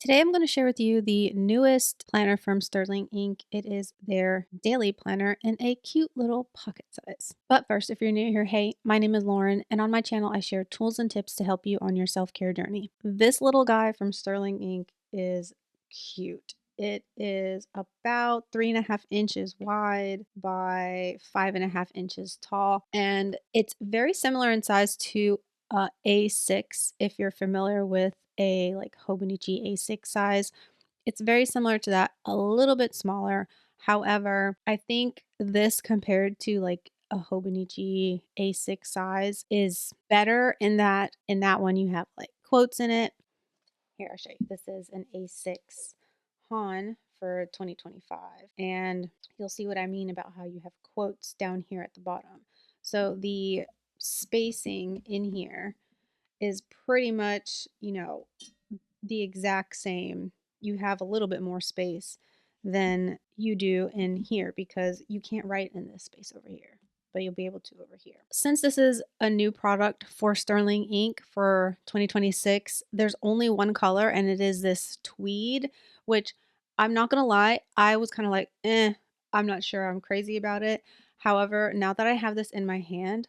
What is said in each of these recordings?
Today I'm going to share with you the newest planner from Sterling Ink. It is their daily planner in a cute little pocket size. But first, if you're new here, hey, my name is Lauren, and on my channel I share tools and tips to help you on your self-care journey. This little guy from Sterling Ink is cute. It is about 3.5 inches wide by 5.5 inches tall, and it's very similar in size to A6 if you're familiar with a like Hobonichi A6 size. It's very similar to that, a little bit smaller. However, I think this compared to like a Hobonichi A6 size is better in that one you have like quotes in it. Here, I'll show you. This is an A6 Han for 2025. And you'll see what I mean about how you have quotes down here at the bottom. So the spacing in here is pretty much, the exact same. You have a little bit more space than you do in here because you can't write in this space over here, but you'll be able to over here. Since this is a new product for Sterling Ink for 2026, there's only one color and it is this tweed, which I'm not gonna lie, I was kind of like, I'm not sure I'm crazy about it. However, now that I have this in my hand,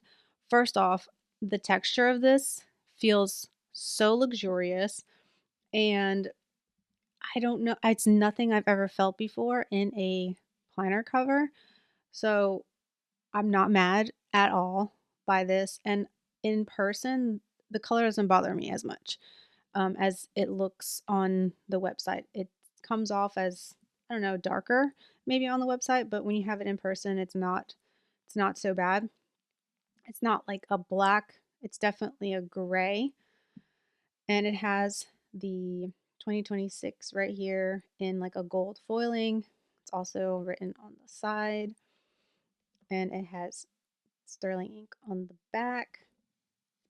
first off, the texture of this feels so luxurious, and I don't know, it's nothing I've ever felt before in a planner cover. So I'm not mad at all by this. And in person, the color doesn't bother me as much as it looks on the website. It comes off as, I don't know, darker maybe on the website, but when you have it in person, it's not so bad. It's not like a black, it's definitely a gray, and it has the 2026 right here in like a gold foiling. It's also written on the side, and it has sterling ink on the back.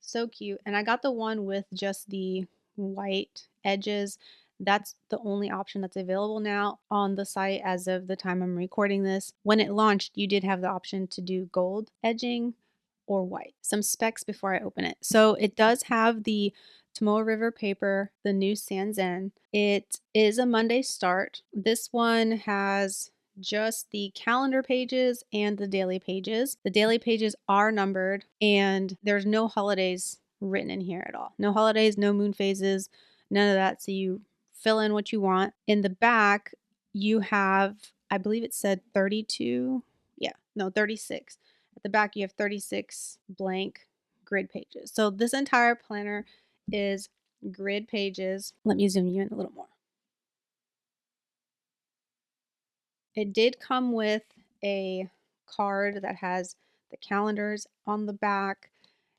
So cute. And I got the one with just the white edges. That's the only option that's available now on the site as of the time I'm recording this. When it launched, you did have the option to do gold edging or white. Some specs before I open it. So it does have the Tomoe River paper, the new Sanzen. It is a Monday start. This one has just the calendar pages and the daily pages. The daily pages are numbered and there's no holidays written in here at all. No holidays, no moon phases, none of that. So you fill in what you want. In the back, you have, I believe it said 32. Yeah, no, 36. At the back, you have 36 blank grid pages. So this entire planner is grid pages. Let me zoom you in a little more. It did come with a card that has the calendars on the back.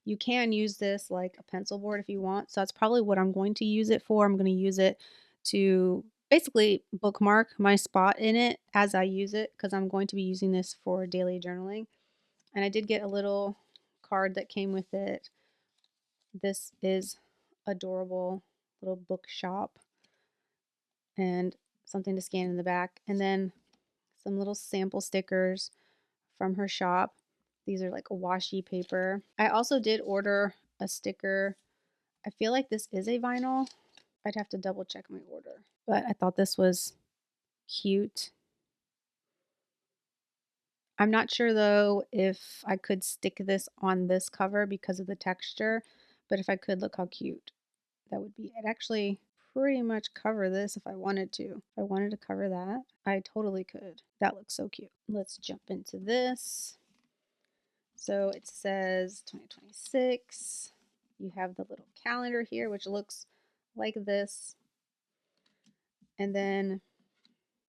You can use this like a pencil board if you want. So that's probably what I'm going to use it for. I'm going to use it to basically bookmark my spot in it as I use it because I'm going to be using this for daily journaling. And I did get a little card that came with it. This is adorable little bookshop and something to scan in the back. And then some little sample stickers from her shop. These are like a washi paper. I also did order a sticker. I feel like this is a vinyl. I'd have to double check my order. But I thought this was cute. I'm not sure though if I could stick this on this cover because of the texture, but if I could, look how cute that would be. I'd actually pretty much cover this if I wanted to. If I wanted to cover that, I totally could. That looks so cute. Let's jump into this. So it says 2026. You have the little calendar here, which looks like this. And then,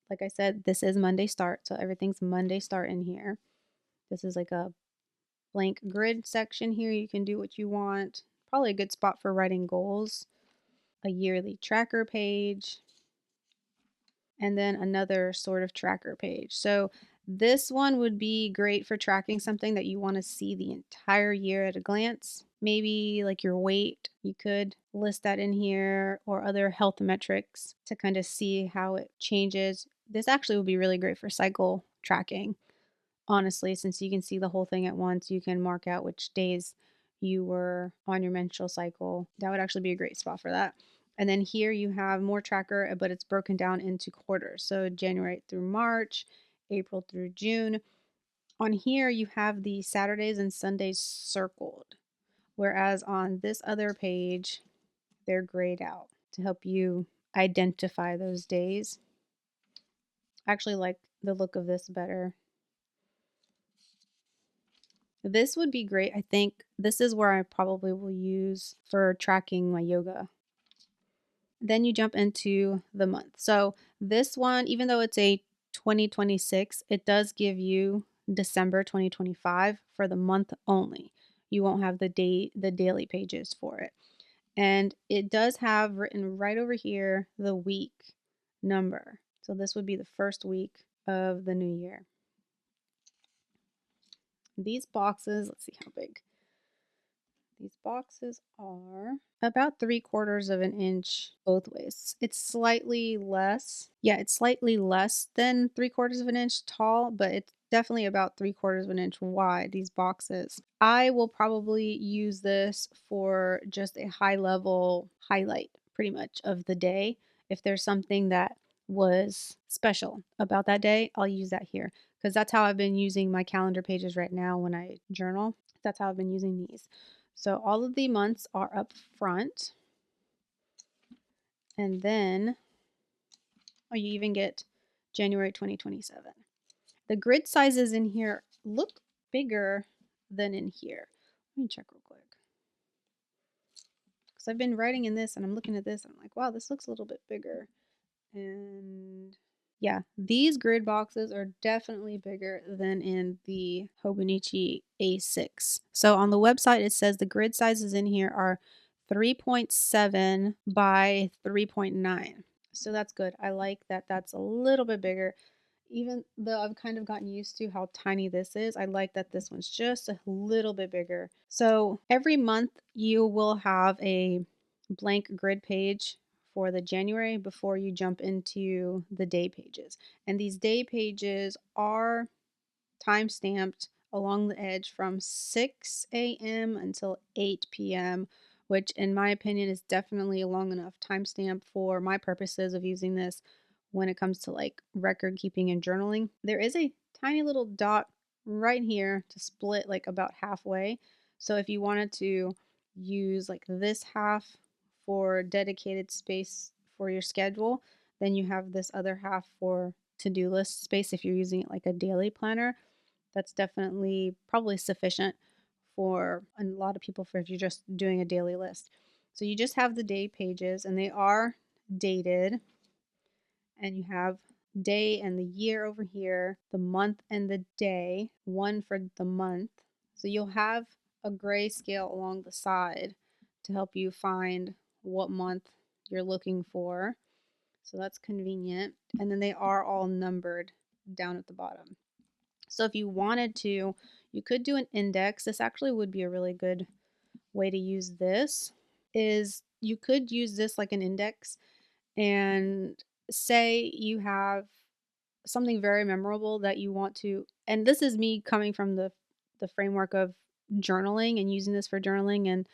like I said, this is Monday start. So everything's Monday start in here. This is like a blank grid section here. You can do what you want. Probably a good spot for writing goals. A yearly tracker page. And then another sort of tracker page. So this one would be great for tracking something that you want to see the entire year at a glance. Maybe like your weight, you could list that in here, or other health metrics to kind of see how it changes. This actually would be really great for cycle tracking. Honestly, since you can see the whole thing at once, you can mark out which days you were on your menstrual cycle. That would actually be a great spot for that. And then here you have more tracker, but it's broken down into quarters. So January through March, April through June. On here, you have the Saturdays and Sundays circled, whereas on this other page, they're grayed out to help you identify those days. I actually like the look of this better. This would be great. I think this is where I probably will use for tracking my yoga. Then you jump into the month. So this one, even though it's a 2026, it does give you December 2025 for the month only. You won't have the daily pages for it. And it does have written right over here the week number. So this would be the first week of the new year. These boxes, let's see how big. These boxes are about 3/4 of an inch both ways. It's slightly less. Yeah, it's slightly less than 3/4 of an inch tall, but it's definitely about 3/4 of an inch wide, these boxes. I will probably use this for just a high level highlight pretty much of the day. If there's something that was special about that day, I'll use that here because that's how I've been using my calendar pages right now when I journal. That's how I've been using these. So all of the months are up front. And then, oh, you even get January 2027. The grid sizes in here look bigger than in here. Let me check real quick. Because I've been writing in this and I'm looking at this and I'm like, wow, this looks a little bit bigger. And yeah, these grid boxes are definitely bigger than in the Hobonichi A6. So on the website, it says the grid sizes in here are 3.7 by 3.9. So that's good. I like that that's a little bit bigger. Even though I've kind of gotten used to how tiny this is, I like that this one's just a little bit bigger. So every month you will have a blank grid page for the January before you jump into the day pages. And these day pages are time stamped along the edge from 6 a.m. until 8 p.m., which in my opinion is definitely a long enough timestamp for my purposes of using this when it comes to like record keeping and journaling. There is a tiny little dot right here to split like about halfway. So if you wanted to use like this half for dedicated space for your schedule, then you have this other half for to-do list space if you're using it like a daily planner. That's definitely probably sufficient for a lot of people for if you're just doing a daily list. So you just have the day pages and they are dated, and you have day and the year over here, the month and the day, one for the month. So you'll have a gray scale along the side to help you find what month you're looking for. So that's convenient. And then they are all numbered down at the bottom. So if you wanted to, you could do an index. This actually would be a really good way to use this. Is you could use this like an index and say you have something very memorable that you want to, and this is me coming from the framework of journaling and using this for journaling, and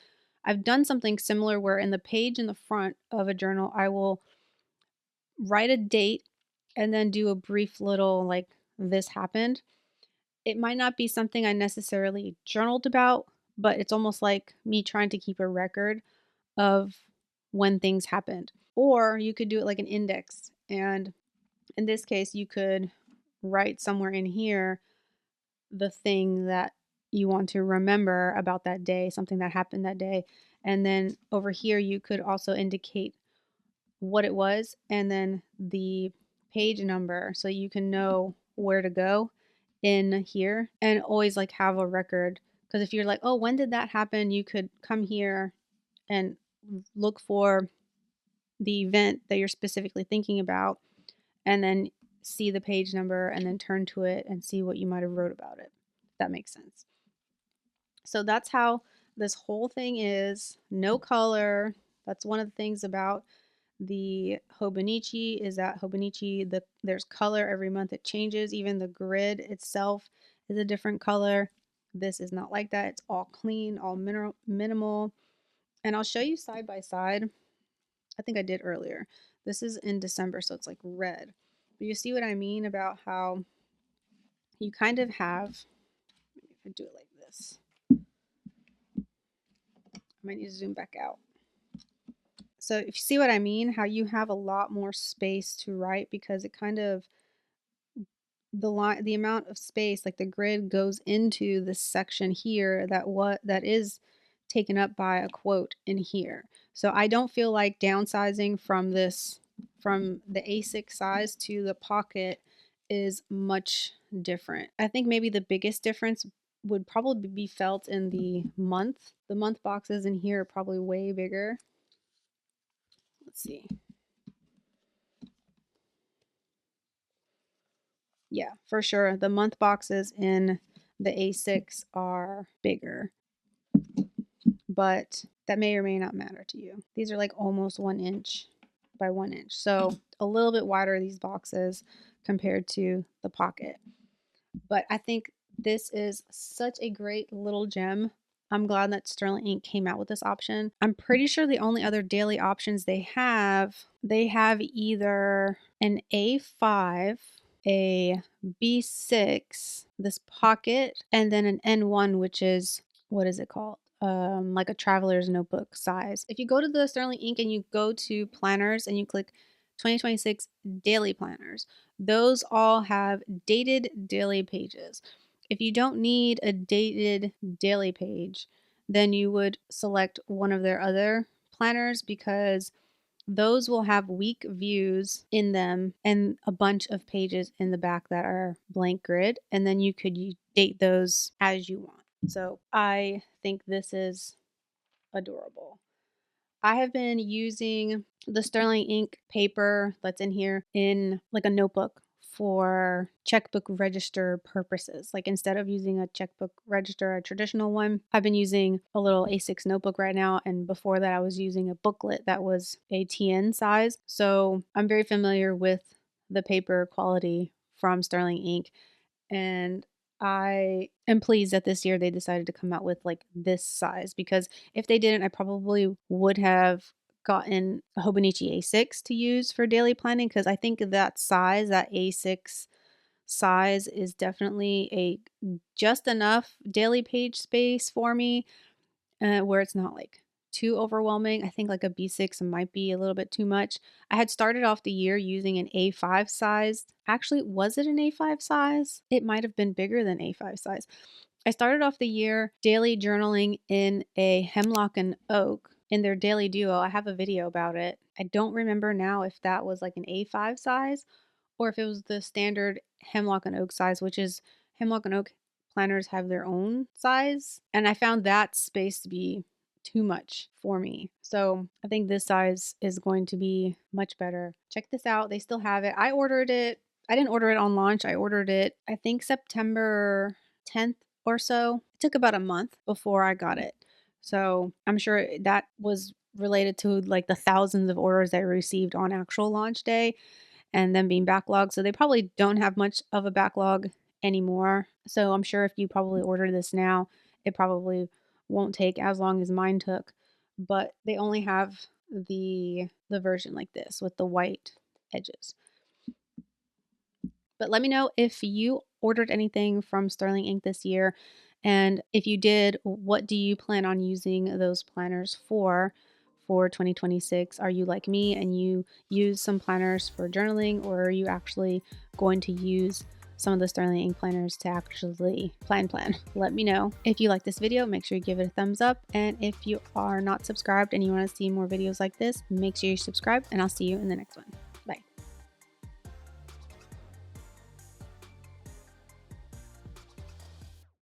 I've done something similar where in the page in the front of a journal I will write a date and then do a brief little like this happened. It might not be something I necessarily journaled about, but it's almost like me trying to keep a record of when things happened. Or you could do it like an index. And in this case, you could write somewhere in here the thing that you want to remember about that day, something that happened that day. And then over here, you could also indicate what it was and then the page number so you can know where to go in here and always like have a record. Because if you're like, oh, when did that happen? You could come here and look for the event that you're specifically thinking about and then see the page number and then turn to it and see what you might have wrote about it. If that makes sense. So that's how this whole thing is. No color. That's one of the things about the Hobonichi is that Hobonichi, there's color every month. It changes. Even the grid itself is a different color. This is not like that. It's all clean, all minimal. And I'll show you side by side I think I did earlier. This is in December, so it's like red. But you see what I mean about how you kind of have, if I do it like this, I might need to zoom back out. So if you see what I mean, how you have a lot more space to write because it kind of the amount of space, like the grid goes into this section here that is taken up by a quote in here. So I don't feel like downsizing from the A6 size to the pocket is much different. I think maybe the biggest difference would probably be felt in the month. The month boxes in here are probably way bigger. Let's see. Yeah, for sure. The month boxes in the A6 are bigger, but that may or may not matter to you. These are like almost 1 inch by 1 inch. So a little bit wider, these boxes compared to the pocket. But I think this is such a great little gem. I'm glad that Sterling Ink came out with this option. I'm pretty sure the only other daily options they have either an A5, a B6, this pocket, and then an N1, which is, what is it called? Like a traveler's notebook size. If you go to the Sterling Ink and you go to planners and you click 2026 daily planners, those all have dated daily pages. If you don't need a dated daily page, then you would select one of their other planners because those will have week views in them and a bunch of pages in the back that are blank grid, and then you could date those as you want. So I think this is adorable. I have been using the Sterling Ink paper that's in here in like a notebook for checkbook register purposes. Like instead of using a checkbook register, a traditional one, I've been using a little A6 notebook right now. And before that, I was using a booklet that was a TN size. So I'm very familiar with the paper quality from Sterling Ink. And I am pleased that this year they decided to come out with like this size because if they didn't, I probably would have gotten a Hobonichi A6 to use for daily planning because I think that size, that A6 size, is definitely a just enough daily page space for me where it's not like too overwhelming. I think like a B6 might be a little bit too much. I had started off the year using an A5 size. Actually, was it an A5 size? It might have been bigger than A5 size. I started off the year daily journaling in a hemlock and oak in their daily duo. I have a video about it. I don't remember now if that was like an A5 size or if it was the standard hemlock and oak size, which is hemlock and oak planners have their own size. And I found that space to be too much for me. So I think this size is going to be much better. Check this out. They still have it. I ordered it. I didn't order it on launch. I ordered it, I think September 10th or so. It took about a month before I got it. So I'm sure that was related to like the thousands of orders I received on actual launch day and them being backlogged. So they probably don't have much of a backlog anymore. So I'm sure if you probably order this now, it probably won't take as long as mine took. But they only have the version like this with the white edges. But let me know if you ordered anything from Sterling Ink this year. And if you did, what do you plan on using those planners for 2026? Are you like me and you use some planners for journaling, or are you actually going to use some of the Sterling Ink planners to actually plan? Let me know. If you like this video, make sure you give it a thumbs up. And if you are not subscribed and you want to see more videos like this, make sure you subscribe, and I'll see you in the next one.